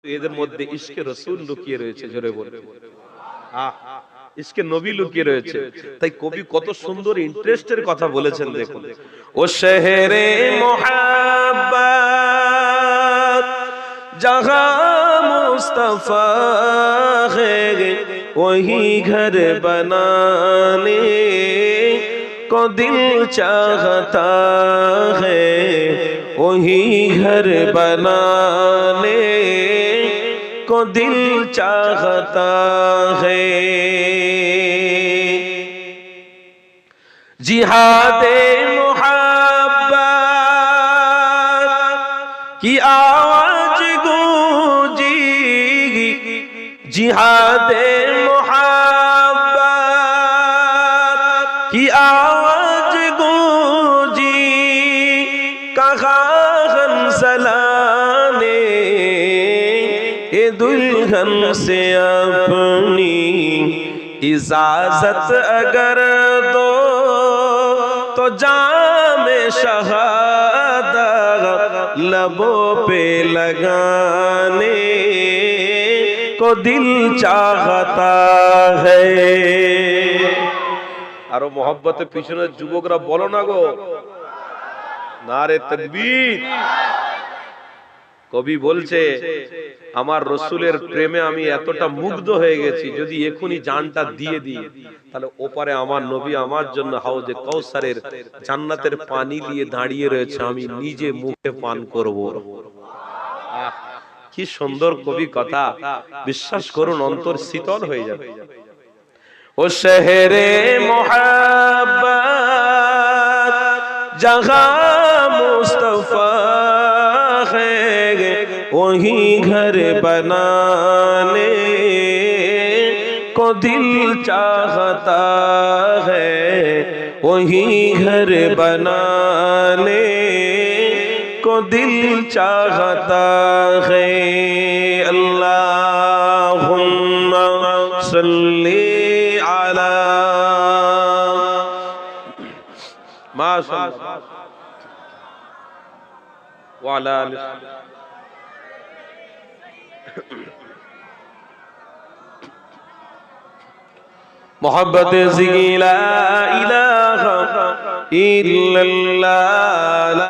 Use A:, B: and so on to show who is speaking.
A: এদের মধ্যে ইশকে রাসূল লুকিয়ে রয়েছে, জোরে বলুন আহ ইশকে নবী লুকিয়ে রয়েছে। তাই কবি কত সুন্দর ইন্টারেস্টের কথা বলেছেন দেখুন। ও শহরে মুহাব্বত जहाँ मुस्तफा है वही घर बनाने को दिल चाहता है, वही घर बनाने को दिल चाहता है। जिहादे मुहब्बत की आवाज गूंजी, जिहादे मुहब्बत की आवाज गूंजी, कहा हंसला ने ये दुल्हन से अपनी इजाजत अगर दो तो जामे शहादत लबों पे लगाने को दिल चाहता है। आरो मोहब्बते पिछने जुबकरा बोलो ना गो नारे तकबीर। কবি বলছে আমার রসুলের প্রেমে আমি এতটা মুগ্ধ হয়ে গেছি, যদি এখনই জানটা দিয়ে দিই তাহলে ওপারে আমার নবী আমার জন্য হাউজে কাউসারের জান্নাতের পানি নিয়ে দাঁড়িয়ে রয়েছে, আমি নিজে মুখে পান করব। কি সুন্দর কবি কথা, বিশ্বাস করুন অন্তর শীতল হয়ে যাবে। ও শহরে মুহাব্বত जहाँ मुस्तफा है वही घर बनाने को दिल चाहता है, वही घर बनाने को दिल चाहता है। अल्लाहुम्मा सल्ली अला माशाअल्लाह व अला मोहब्बत ज़िला इलाहा इल्लल्लाह।